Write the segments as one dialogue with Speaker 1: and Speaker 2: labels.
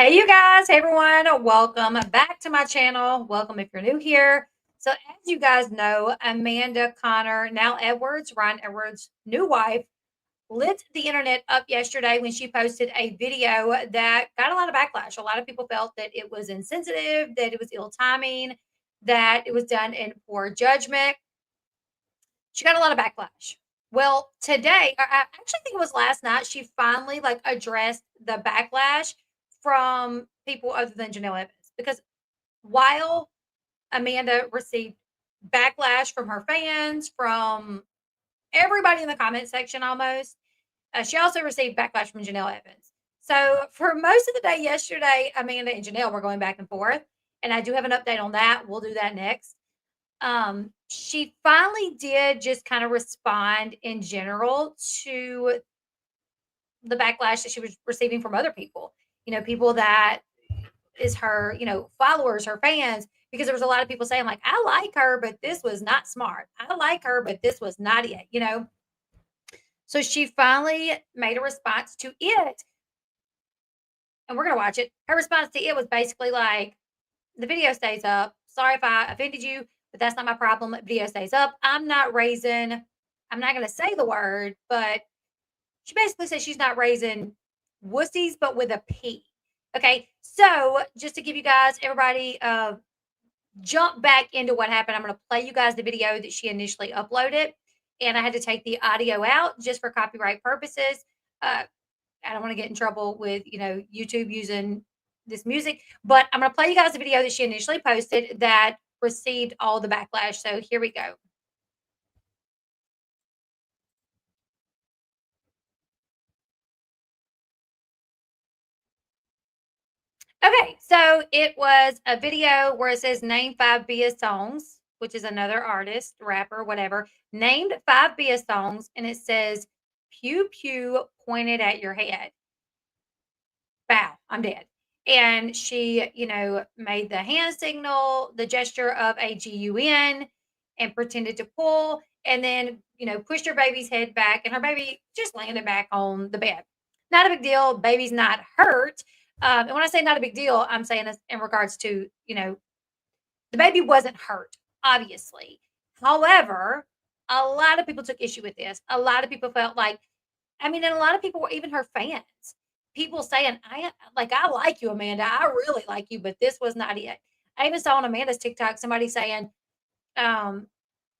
Speaker 1: Hey, you guys. Hey, everyone. Welcome back to my channel. Welcome if you're new here. So, as you guys know, Amanda Connor, now Edwards, Ryan Edwards' new wife, lit the internet up yesterday when she posted a video that got a lot of backlash. A lot of people felt that it was insensitive, that it was ill timing, that it was done in poor judgment. She got a lot of backlash. Well, today, I actually think it was last night, she finally addressed the backlash from people other than Janelle Evans. Because while Amanda received backlash from her fans, from everybody in the comment section almost, she also received backlash from Janelle Evans. So for most of the day yesterday, Amanda and Janelle were going back and forth. And I do have an update on that. We'll do that next. She finally did just kind of respond in general to the backlash that she was receiving from other people. People that is her, followers, her fans, because there was a lot of people saying, like, I like her, but this was not smart. I like her, but this was not it. So she finally made a response to it. And we're gonna watch it. Her response to it was basically like, the video stays up. Sorry if I offended you, but that's not my problem. The video stays up. I'm not going to say the word, but she basically says she's not raising wussies, but with a P. Okay. So just to give you guys, everybody, jump back into what happened. I'm going to play you guys the video that she initially uploaded. And I had to take the audio out just for copyright purposes. I don't want to get in trouble with, YouTube using this music, but I'm going to play you guys a video that she initially posted that received all the backlash. So here we go. Okay, so it was a video where it says name 5 Bia songs, which is another artist, rapper, whatever, named 5 Bia songs, and it says pew pew pointed at your head. Bow, I'm dead. And she, made the hand signal, the gesture of a GUN, and pretended to pull, and then, pushed her baby's head back, and her baby just landed back on the bed. Not a big deal. Baby's not hurt. And when I say not a big deal, I'm saying this in regards to, the baby wasn't hurt, obviously. However, a lot of people took issue with this. A lot of people felt like, and a lot of people were even her fans. People saying, I like you, Amanda. I really like you, but this was not it. I even saw on Amanda's TikTok somebody saying um,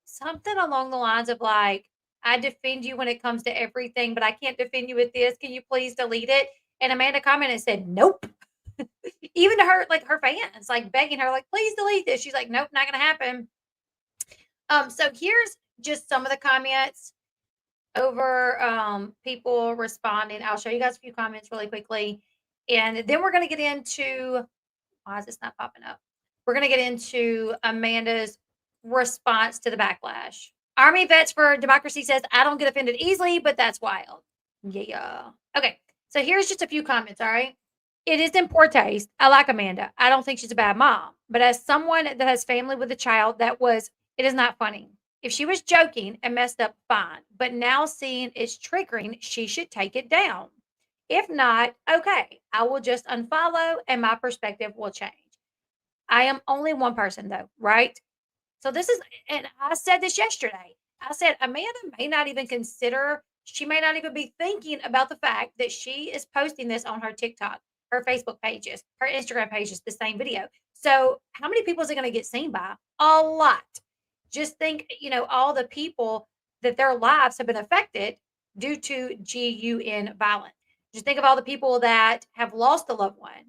Speaker 1: something along the lines of like, I defend you when it comes to everything, but I can't defend you with this. Can you please delete it? And Amanda commented and said, nope. Even to her, like her fans, like begging her, like, please delete this. She's like, nope, not gonna happen. So here's just some of the comments over people responding. I'll show you guys a few comments really quickly. And then we're going to get into why is this not popping up? We're going to get into Amanda's response to the backlash. Army Vets for Democracy says, I don't get offended easily, but that's wild. Yeah. Okay. So here's just a few comments. All right. It is in poor taste. I like Amanda. I don't think she's a bad mom. But as someone that has family with a child, it is not funny. If she was joking and messed up, fine. But now seeing it's triggering, she should take it down. If not, okay, I will just unfollow and my perspective will change. I am only one person though, right? So this is, and I said this yesterday. I said, Amanda may not even consider, she may not even be thinking about the fact that she is posting this on her TikTok, her Facebook pages, her Instagram pages, the same video. So how many people is it going to get seen by? A lot. Just think, all the people that their lives have been affected due to GUN violence. Just think of all the people that have lost a loved one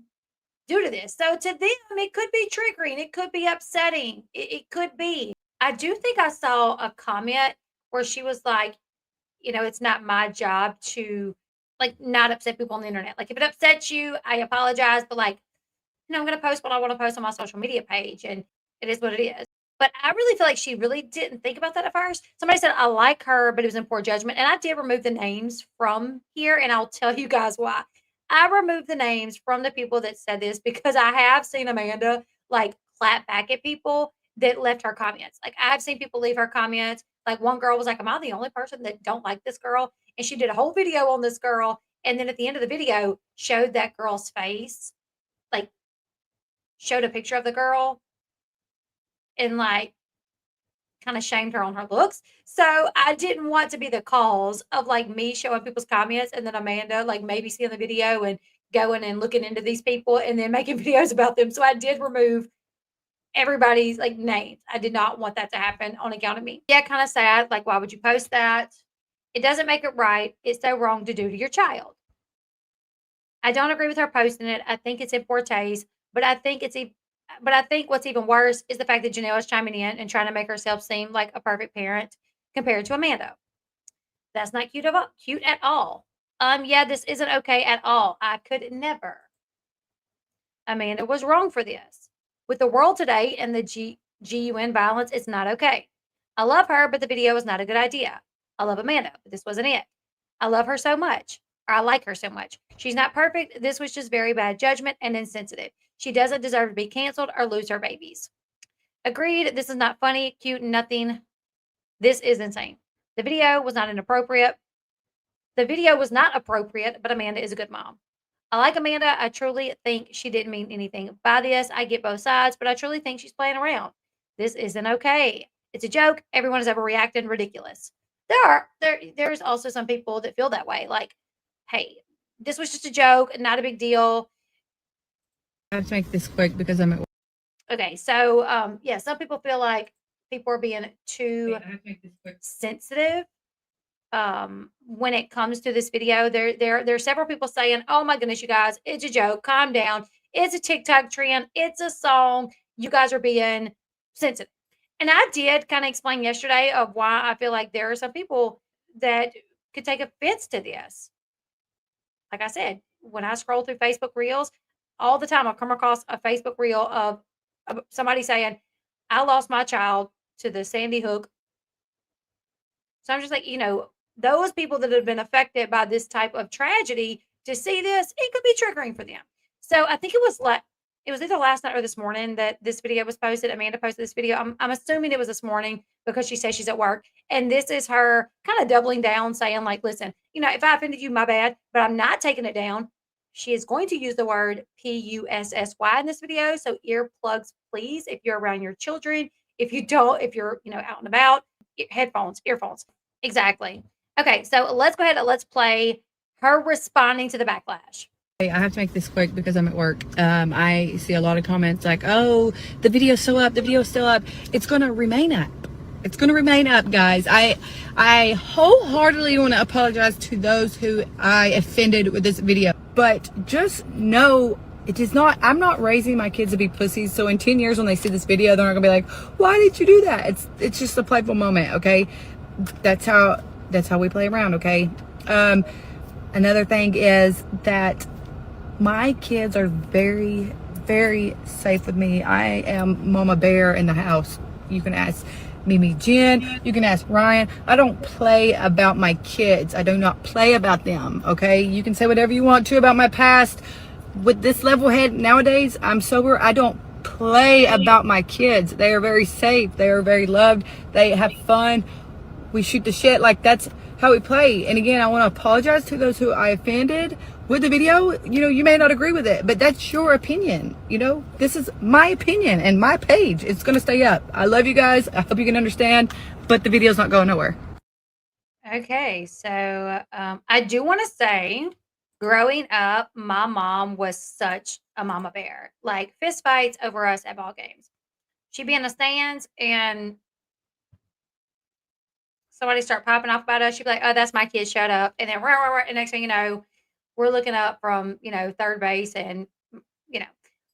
Speaker 1: due to this. So to them, it could be triggering. It could be upsetting. It could be. I do think I saw a comment where she was like, it's not my job to like not upset people on the internet. Like if it upsets you, I apologize. But like, I'm going to post what I want to post on my social media page and it is what it is. But I really feel like she really didn't think about that at first. Somebody said, I like her, but it was in poor judgment. And I did remove the names from here, and I'll tell you guys why. I removed the names from the people that said this because I have seen Amanda like clap back at people that left her comments. Like I've seen people leave her comments. Like one girl was like, am I the only person that don't like this girl? And she did a whole video on this girl. And then at the end of the video, showed that girl's face like showed a picture of the girl and like kind of shamed her on her looks. So I didn't want to be the cause of like me showing people's comments and then Amanda like maybe seeing the video and going and looking into these people and then making videos about them. So I did remove everybody's like names. I did not want that to happen on account of me. Yeah, kind of sad. Like, why would you post that? It doesn't make it right. It's so wrong to do to your child. I don't agree with her posting it. I think it's in poor taste, but I think what's even worse is the fact that Janelle is chiming in and trying to make herself seem like a perfect parent compared to Amanda. That's not cute at all. Yeah, this isn't okay at all. I could never. Amanda was wrong for this. With the world today and the GUN violence, it's not okay. I love her, but the video was not a good idea. I love Amanda, but this wasn't it. I love her so much, or I like her so much. She's not perfect. This was just very bad judgment and insensitive. She doesn't deserve to be canceled or lose her babies. Agreed. This is not funny, cute, nothing. This is insane. The video was not inappropriate. The video was not appropriate, but Amanda is a good mom. I like Amanda. I truly think she didn't mean anything by this. I get both sides, but I truly think she's playing around. This isn't okay. It's a joke. Everyone has overreacted. Ridiculous. There's also some people that feel that way. Like, hey, this was just a joke, not a big deal.
Speaker 2: I have to make this quick because I'm at work.
Speaker 1: Okay, so yeah, some people feel like people are being too sensitive when it comes to this video. There are several people saying, "Oh my goodness, you guys, it's a joke. Calm down. It's a TikTok trend. It's a song. You guys are being sensitive." And I did kind of explain yesterday of why I feel like there are some people that could take offense to this. Like I said, when I scroll through Facebook Reels, all the time I'll come across a Facebook reel of somebody saying, "I lost my child to the Sandy Hook." So I'm just like, those people that have been affected by this type of tragedy to see this, it could be triggering for them. So I think it was either last night or this morning that this video was posted. Amanda posted this video. I'm assuming it was this morning because she says she's at work. And this is her kind of doubling down, saying, like, listen, if I offended you, my bad, but I'm not taking it down. She is going to use the word PUSSY in this video. So earplugs, please, if you're around your children. If you don't, if you're, out and about, earphones. Exactly. Okay, so let's go ahead and let's play her responding to the backlash.
Speaker 2: I have to make this quick because I'm at work. I see a lot of comments like, "Oh, the video's still up. The video's still up." It's going to remain up. It's going to remain up, guys. I wholeheartedly want to apologize to those who I offended with this video. But just know it is not, I'm not raising my kids to be pussies. So in 10 years when they see this video, they're not going to be like, "Why did you do that?" It's just a playful moment, okay? That's how we play around, okay? Another thing is that my kids are very, very safe with me. I am Mama Bear in the house. You can ask Mimi Jen. You can ask Ryan. I don't play about my kids. I do not play about them, okay? You can say whatever you want to about my past. With this level head nowadays, I'm sober. I don't play about my kids. They are very safe. They are very loved. They have fun. We shoot the shit. Like, that's how we play. And again, I want to apologize to those who I offended with the video. You may not agree with it, but that's your opinion. This is my opinion and my page. It's going to stay up. I love you guys. I hope you can understand, but the video's not going nowhere.
Speaker 1: Okay, so I do want to say, growing up, my mom was such a mama bear. Like, fist fights over us at ball games. She'd be in the stands and somebody start popping off about us. She'd be like, "Oh, that's my kid. Shut up." And then, rah, rah, rah, and next thing you know, we're looking up from, third base and, you know,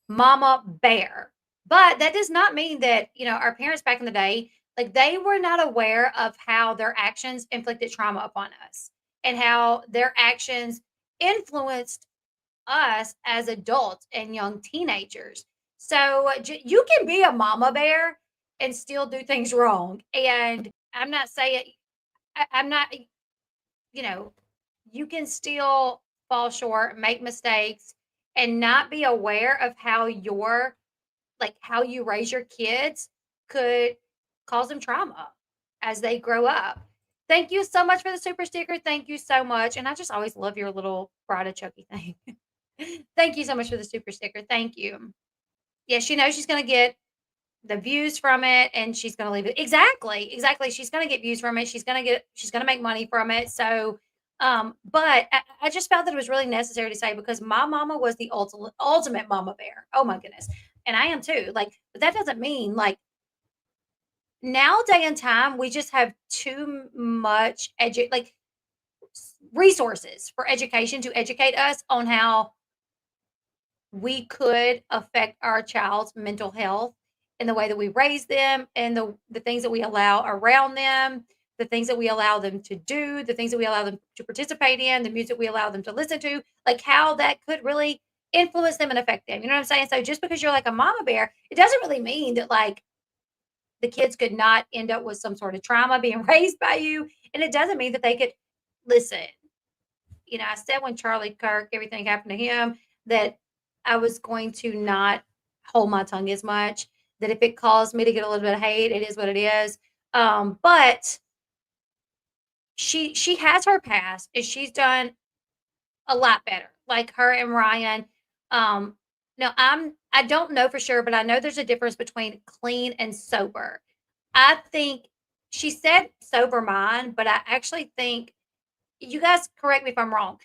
Speaker 1: mama bear. But that does not mean that, our parents back in the day, like, they were not aware of how their actions inflicted trauma upon us and how their actions influenced us as adults and young teenagers. So you can be a mama bear and still do things wrong. And I'm not saying, I'm not, you can still fall short, make mistakes, and not be aware of how how you raise your kids could cause them trauma as they grow up. Thank you so much for the super sticker. Thank you so much. And I just always love your little bride of Chucky thing. Thank you so much for the super sticker. Thank you. Yeah, she knows she's gonna get the views from it and she's gonna leave it. Exactly, exactly. She's gonna get views from it. She's gonna make money from it. So but I just felt that it was really necessary to say because my mama was the ultimate mama bear. Oh my goodness. And I am too. Like, but that doesn't mean like now day and time we just have too much resources for education to educate us on how we could affect our child's mental health in the way that we raise them and the things that we allow around them, the things that we allow them to do, the things that we allow them to participate in, the music we allow them to listen to, like how that could really influence them and affect them. You know what I'm saying? So just because you're like a mama bear, it doesn't really mean that like the kids could not end up with some sort of trauma being raised by you. And it doesn't mean that they could listen. You know, I said when Charlie Kirk, everything happened to him, that I was going to not hold my tongue as much. That if it caused me to get a little bit of hate, it is what it is. But she has her past, and she's done a lot better. Like her and Ryan. Um, no, I don't know for sure, but I know there's a difference between clean and sober. I think she said sober mind, but I actually think you guys correct me if I'm wrong.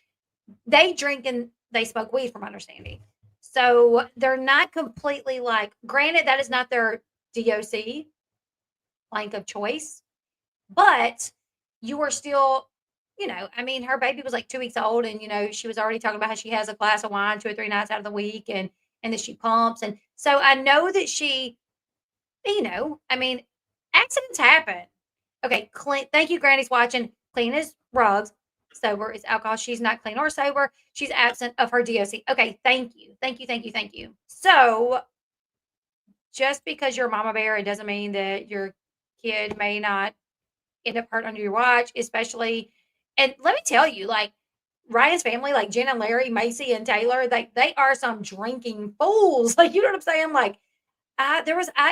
Speaker 1: They drink and they smoke weed from my understanding. So they're not completely like granted that is not their DOC blank of choice, but you are still, you know, I mean, her baby was like 2 weeks old, and you know, she was already talking about how she has a glass of wine 2 or 3 nights out of the week, and that she pumps, and so I know that she, you know, I mean, accidents happen. Okay, clean. Thank you, Granny's watching. Clean as rugs. Sober is alcohol. She's not clean or sober. She's absent of her DOC. Okay, thank you. Thank you. Thank you. Thank you. So just because you're a mama bear, it doesn't mean that your kid may not end up hurt under your watch, especially. And let me tell you, like Ryan's family, like Jen and Larry, Macy and Taylor, like they are some drinking fools. Like, you know what I'm saying? Like, I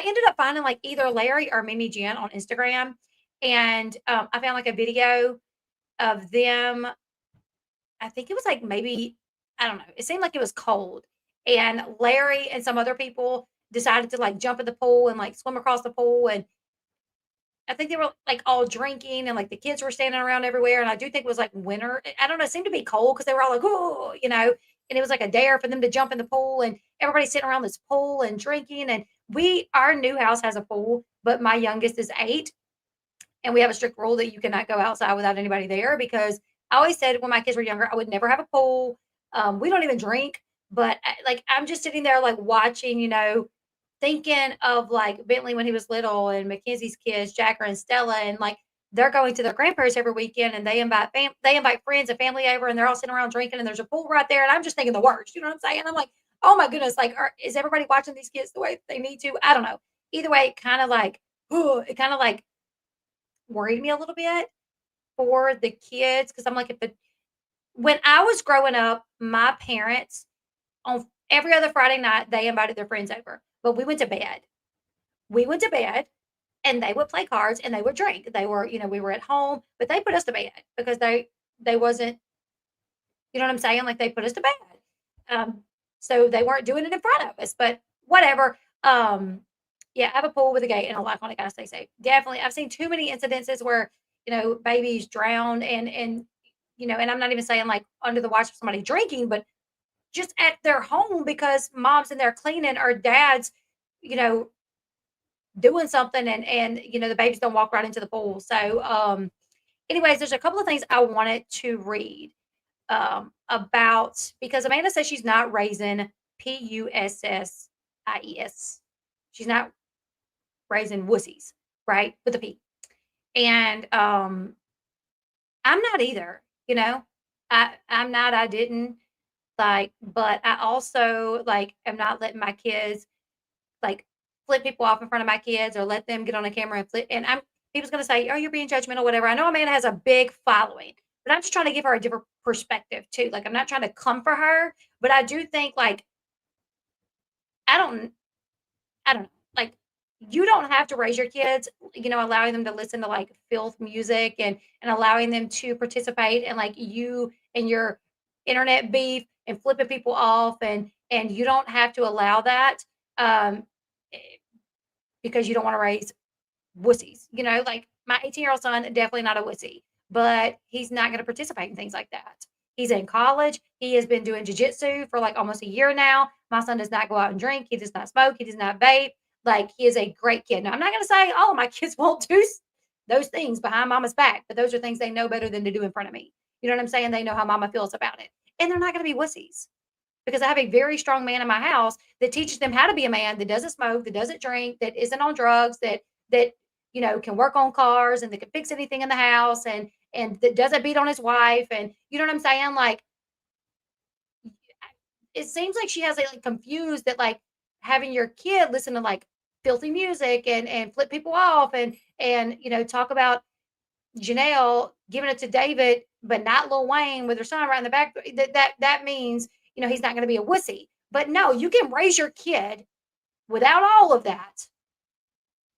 Speaker 1: ended up finding like either Larry or Mimi Jen on Instagram, and I found like a video of them. I think it was like maybe I don't know. It seemed like it was cold, and Larry and some other people decided to like jump in the pool and like swim across the pool, and I think they were like all drinking, and like the kids were standing around everywhere. And I do think it was like winter. I don't know. It seemed to be cold because they were all like, oh, you know, and it was like a dare for them to jump in the pool, and everybody's sitting around this pool and drinking. And our new house has a pool, but my youngest is 8, and we have a strict rule that you cannot go outside without anybody there because I always said when my kids were younger, I would never have a pool. We don't even drink, but like I'm just sitting there like watching, you know, thinking of like Bentley when he was little and Mackenzie's kids, Jacker and Stella, and like they're going to their grandparents every weekend and they invite friends and family over and they're all sitting around drinking and there's a pool right there and I'm just thinking the worst. You know what I'm saying? I'm like, oh my goodness, like is everybody watching these kids the way they need to? I don't know. Either way, it kind of like worried me a little bit for the kids because I'm like, when I was growing up, my parents on every other Friday night they invited their friends over, but we went to bed. We went to bed and they would play cards and they would drink. They were, you know, we were at home, but they put us to bed because they wasn't, you know what I'm saying? Like they put us to bed. Um, so they weren't doing it in front of us, but whatever. Yeah, I have a pool with a gate and a lock on it. Gotta stay safe. Definitely, I've seen too many incidences where you know babies drowned and you know, and I'm not even saying like under the watch of somebody drinking, but just at their home because mom's in there cleaning or dad's, you know, doing something and you know the babies don't walk right into the pool. So anyways, there's a couple of things I wanted to read about because Amanda says she's not raising Pussies. She's not raising wussies, right? With a P. And I'm not either, you know. I'm not, I didn't like, but I also like am not letting my kids like flip people off in front of my kids or let them get on a camera and flip. And I'm people's gonna say, oh, you're being judgmental, whatever. I know Amanda has a big following, but I'm just trying to give her a different perspective too. Like I'm not trying to come for her, but I do think like I don't I don't know. Like, you don't have to raise your kids, you know, allowing them to listen to like filth music and allowing them to participate and like you and your internet beef and flipping people off, and you don't have to allow that, um, eh, because you don't want to raise wussies. Like my 18-year-old son, definitely not a wussy, but he's not going to participate in things like that. He's in college. He has been doing jujitsu for like almost a year now. My son does not go out and drink. He does not smoke. He does not vape. Like he is a great kid. Now I'm not going to say all of my kids won't do those things behind mama's back, but those are things they know better than to do in front of me. You know what I'm saying? They know how mama feels about it, and they're not going to be wussies because I have a very strong man in my house that teaches them how to be a man that doesn't smoke, that doesn't drink, that isn't on drugs, that can work on cars and that can fix anything in the house and that doesn't beat on his wife. And you know what I'm saying? Like it seems like she has like confused that like having your kid listen to like filthy music and flip people off and talk about Janelle giving it to David, but not Lil Wayne with her son right in the back. That means he's not going to be a wussy. But no, you can raise your kid without all of that,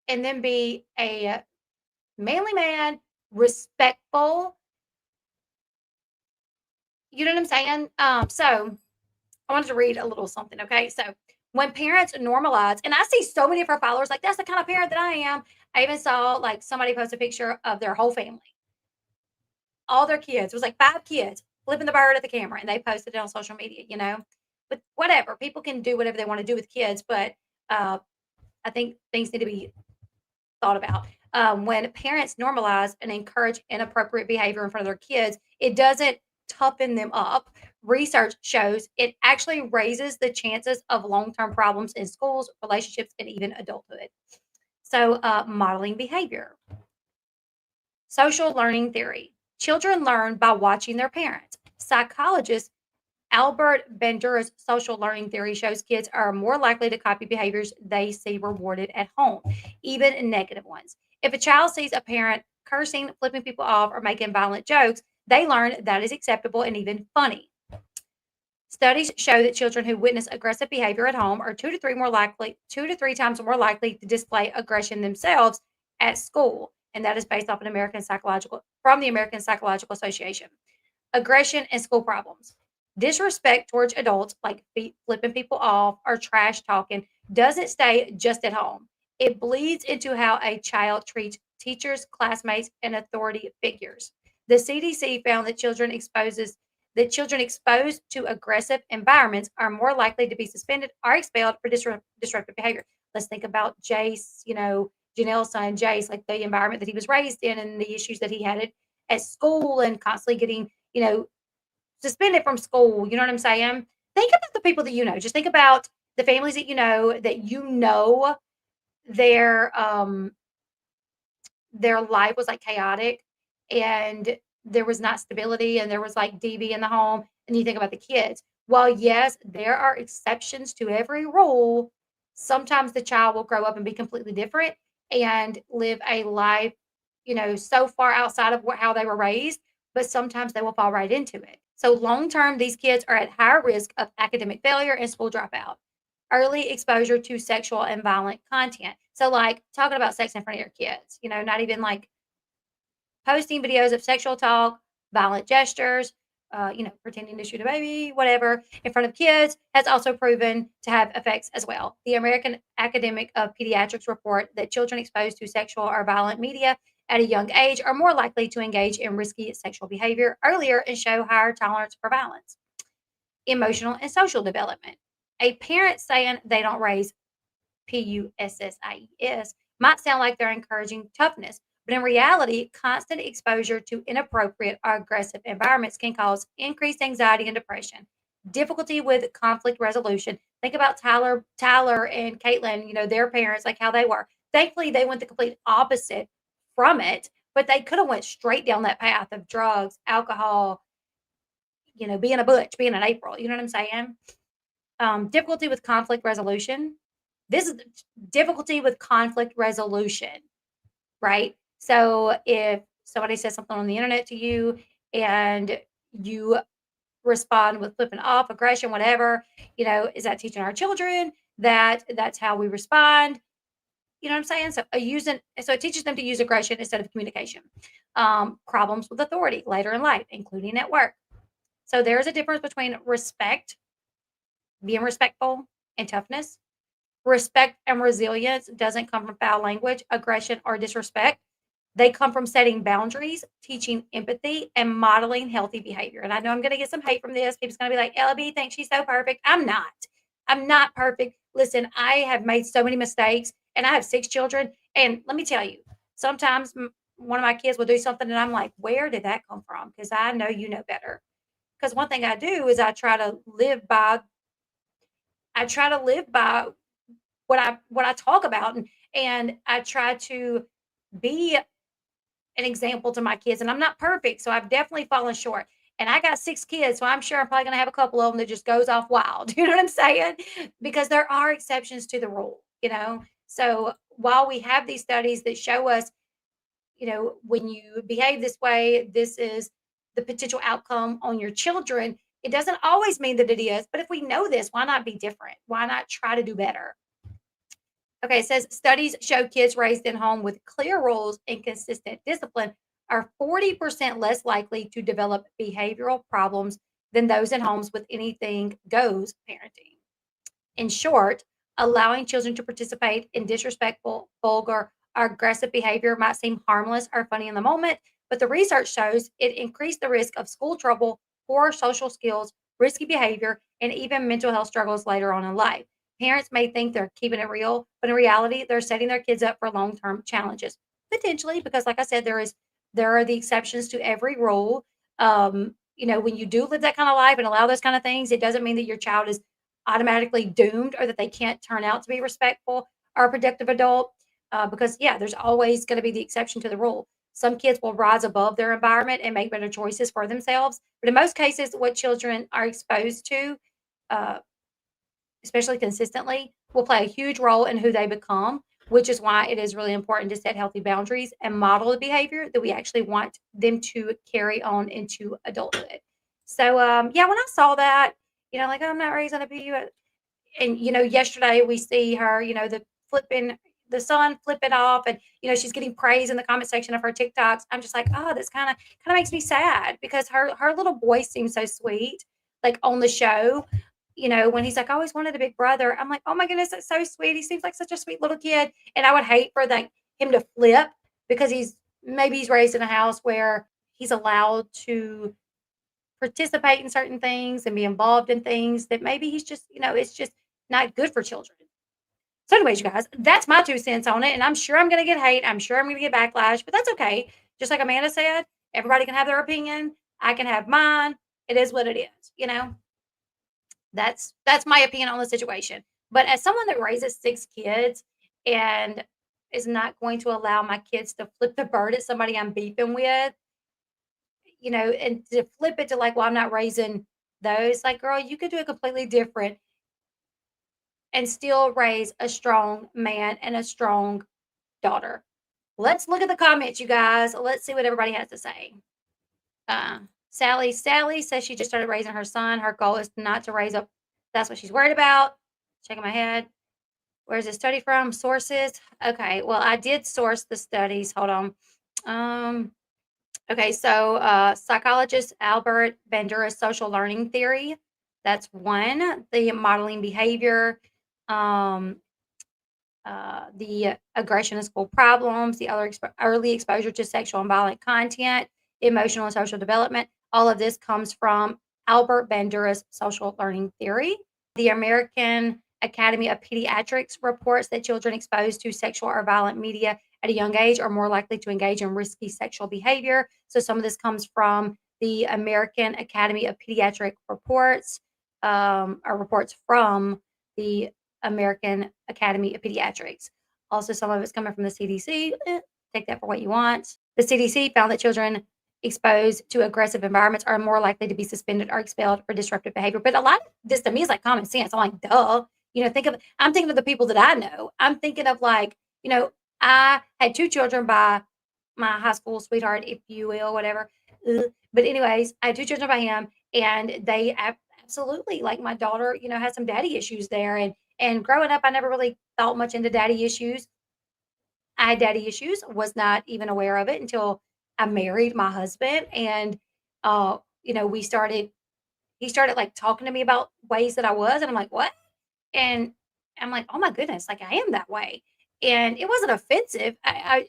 Speaker 1: and then be a manly man, respectful. You know what I'm saying? So I wanted to read a little something. Okay, so when parents normalize, and I see so many of her followers like that's the kind of parent that I am. I even saw like somebody post a picture of their whole family, all their kids. It was like 5 kids flipping the bird at the camera, and they posted it on social media. But whatever, people can do whatever they want to do with kids, but I think things need to be thought about. When parents normalize and encourage inappropriate behavior in front of their kids, it doesn't toughen them up. Research shows it actually raises the chances of long term problems in schools, relationships, and even adulthood. So, modeling behavior. Social learning theory. Children learn by watching their parents. Psychologist Albert Bandura's social learning theory shows kids are more likely to copy behaviors they see rewarded at home, even negative ones. If a child sees a parent cursing, flipping people off, or making violent jokes, they learn that is acceptable and even funny. Studies show that children who witness aggressive behavior at home are 2 to 3 times more likely to display aggression themselves at school, and that is based off the American Psychological Association. Aggression and school problems. Disrespect towards adults, like flipping people off or trash talking, doesn't stay just at home. It bleeds into how a child treats teachers, classmates, and authority figures. The CDC found that children exposed to aggressive environments are more likely to be suspended or expelled for disruptive behavior. Let's think about Jace, Janelle's son Jace, like the environment that he was raised in and the issues that he had at school and constantly getting, suspended from school. You know what I'm saying? Think about the people that you know. Just think about the families that their their life was like chaotic and there was not stability and there was like DV in the home. And you think about the kids. While yes, there are exceptions to every rule, sometimes the child will grow up and be completely different and live a life, so far outside of how they were raised, but sometimes they will fall right into it. So long term, these kids are at higher risk of academic failure and school dropout. Early exposure to sexual and violent content. So, like talking about sex in front of your kids, not even like posting videos of sexual talk, violent gestures, pretending to shoot a baby, whatever, in front of kids has also proven to have effects as well. The American Academic of Pediatrics report that children exposed to sexual or violent media at a young age are more likely to engage in risky sexual behavior earlier and show higher tolerance for violence. Emotional and social development. A parent saying they don't raise PUSSIES might sound like they're encouraging toughness, but in reality, constant exposure to inappropriate or aggressive environments can cause increased anxiety and depression, difficulty with conflict resolution. Think about Tyler and Caitlin, their parents, like how they were. Thankfully, they went the complete opposite from it, but they could have went straight down that path of drugs, alcohol, being a butch, being an April. You know what I'm saying? Difficulty with conflict resolution. This is difficulty with conflict resolution, right? So if somebody says something on the internet to you and you respond with flipping off, aggression, whatever, is that teaching our children that's how we respond? You know what I'm saying? So it teaches them to use aggression instead of communication. Problems with authority later in life, including at work. So there's a difference between respect, being respectful, and toughness. Respect and resilience doesn't come from foul language, aggression, or disrespect. They come from setting boundaries, teaching empathy, and modeling healthy behavior. And I know I'm going to get some hate from this. People's going to be like, Elle Bee thinks she's so perfect. I'm not. I'm not perfect. Listen, I have made so many mistakes and I have 6 children. And let me tell you, sometimes one of my kids will do something and I'm like, where did that come from? Because I know you know better. Because one thing I do is I try to live by what I talk about, and I try to be an example to my kids. And I'm not perfect, so I've definitely fallen short. And I got 6 kids, so I'm sure I'm probably going to have a couple of them that just goes off wild. You know what I'm saying? Because there are exceptions to the rule. So while we have these studies that show us, when you behave this way, this is the potential outcome on your children. It doesn't always mean that it is, but if we know this, why not be different? Why not try to do better? Okay, it says studies show kids raised in home with clear rules and consistent discipline are 40% less likely to develop behavioral problems than those in homes with anything goes parenting. In short, allowing children to participate in disrespectful, vulgar, or aggressive behavior might seem harmless or funny in the moment, but the research shows it increased the risk of school trouble, poor social skills, risky behavior, and even mental health struggles later on in life. Parents may think they're keeping it real, but in reality, they're setting their kids up for long-term challenges. Potentially, because like I said, there are the exceptions to every rule. When you do live that kind of life and allow those kind of things, it doesn't mean that your child is automatically doomed or that they can't turn out to be respectful or a productive adult. Because, yeah, there's always going to be the exception to the rule. Some kids will rise above their environment and make better choices for themselves. But in most cases, what children are exposed to, uh, especially consistently, will play a huge role in who they become, which is why it is really important to set healthy boundaries and model the behavior that we actually want them to carry on into adulthood. So, yeah, when I saw that, like, "Oh, I'm not raising a PU," and yesterday we see her, the son flipping off, and she's getting praise in the comment section of her TikToks. I'm just like, oh, this kind of makes me sad because her little boy seems so sweet, like on the show. When he's like, I always wanted a big brother. I'm like, oh my goodness, that's so sweet. He seems like such a sweet little kid. And I would hate for him to flip because maybe he's raised in a house where he's allowed to participate in certain things and be involved in things that maybe he's just, it's just not good for children. So, anyways, you guys, that's my 2 cents on it. And I'm sure I'm going to get hate. I'm sure I'm going to get backlash, but that's okay. Just like Amanda said, everybody can have their opinion. I can have mine. It is what it is. That's my opinion on the situation. But as someone that raises 6 kids and is not going to allow my kids to flip the bird at somebody I'm beefing with, and to flip it to like, well, I'm not raising those. Like, girl, you could do it completely different and still raise a strong man and a strong daughter. Let's look at the comments, you guys. Let's see what everybody has to say. Sally says she just started raising her son. Her goal is not to raise up. That's what she's worried about. Shaking my head. Where's this study from? Sources. Okay. Well, I did source the studies. Hold on. Okay. So, psychologist Albert Bandura's social learning theory. That's one. The modeling behavior. The aggression and school problems, the early exposure to sexual and violent content, emotional and social development. All of this comes from Albert Bandura's social learning theory. The American Academy of Pediatrics reports that children exposed to sexual or violent media at a young age are more likely to engage in risky sexual behavior. So some of this comes from the American Academy of Pediatric reports, or reports from the American Academy of Pediatrics. Also, some of it's coming from the CDC. Take that for what you want. The CDC found that children exposed to aggressive environments are more likely to be suspended or expelled for disruptive behavior. But a lot of this to me is like common sense. I'm like, duh. I'm thinking of the people that I know. I'm thinking of I had 2 children by my high school sweetheart, if you will, whatever. But anyways, I had 2 children by him, and they absolutely, like, my daughter, has some daddy issues there, and growing up, I never really thought much into daddy issues. I had daddy issues, was not even aware of it until I married my husband, and we started. he started like talking to me about ways that I was, and I'm like, what? And I'm like, oh my goodness, like I am that way. And it wasn't offensive. I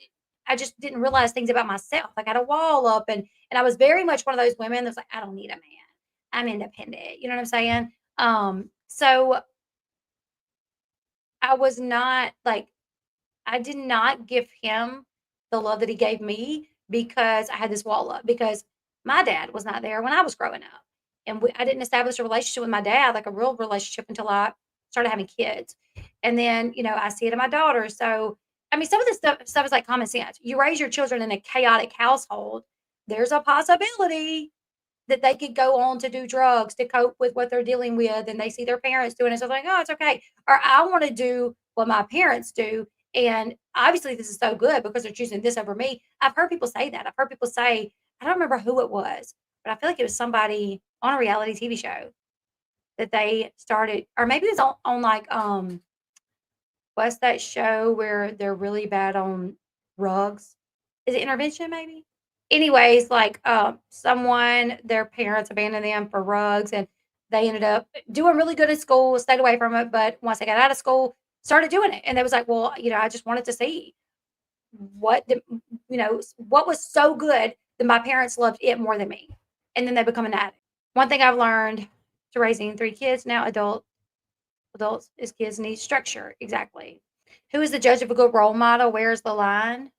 Speaker 1: just didn't realize things about myself. Like I had a wall up, and I was very much one of those women that's like, I don't need a man. I'm independent. You know what I'm saying? So I was not like I did not give him the love that he gave me because I had this wall up, because my dad was not there when I was growing up. And I didn't establish a relationship with my dad, like a real relationship, until I started having kids. And then, I see it in my daughter. So, I mean, some of this stuff is like common sense. You raise your children in a chaotic household, there's a possibility that they could go on to do drugs to cope with what they're dealing with, and they see their parents doing it, so they're like, "Oh, it's okay." Or I wanna do what my parents do, and obviously this is so good because they're choosing this over me. I've heard people say that. I've heard people say, I don't remember who it was, but I feel like it was somebody on a reality TV show that they started, or maybe it was on like, what's that show where they're really bad on rugs? Is it Intervention maybe? Anyways, like, someone, their parents abandoned them for rugs, and they ended up doing really good in school, stayed away from it, but once they got out of school, started doing it, and they was like, "Well, I just wanted to see what the what was so good that my parents loved it more than me," and then they become an addict. One thing I've learned to raising 3 kids now, adults is kids need structure, exactly. Who is the judge of a good role model? Where's the line?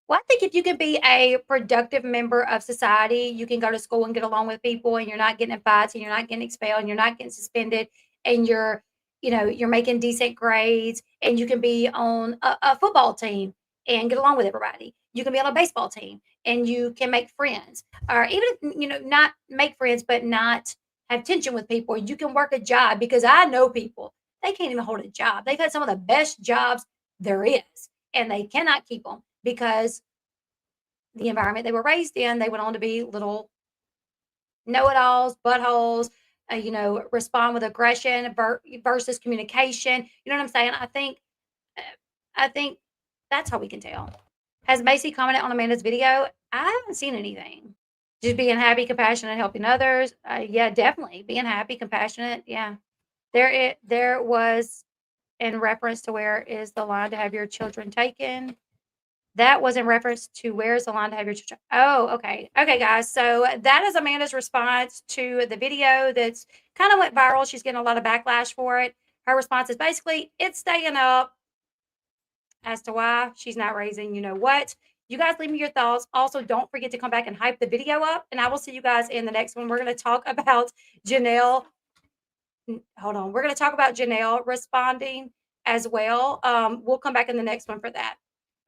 Speaker 1: Well, I think if you can be a productive member of society, you can go to school and get along with people, and you're not getting in fights, and you're not getting expelled, and you're not getting suspended, and you're making decent grades, and you can be on a football team and get along with everybody. You can be on a baseball team and you can make friends, or even if, not make friends, but not have tension with people. You can work a job, because I know people, they can't even hold a job. They've had some of the best jobs there is, and they cannot keep them because the environment they were raised in, they went on to be little know-it-alls, buttholes, respond with aggression versus communication. You know what I'm saying? I think that's how we can tell. Has Macy commented on Amanda's video? I haven't seen anything. Just being happy, compassionate, helping others. Yeah, definitely being happy, compassionate. Yeah, there was in reference to where is the line to have your children taken. That was in reference to where's the line to have your children. Oh, okay. Okay, guys. So that is Amanda's response to the video that's kind of went viral. She's getting a lot of backlash for it. Her response is basically, it's staying up as to why she's not raising you know what. You guys leave me your thoughts. Also, don't forget to come back and hype the video up. And I will see you guys in the next one. We're going to talk about Janelle. Hold on. We're going to talk about Janelle responding as well. We'll come back in the next one for that.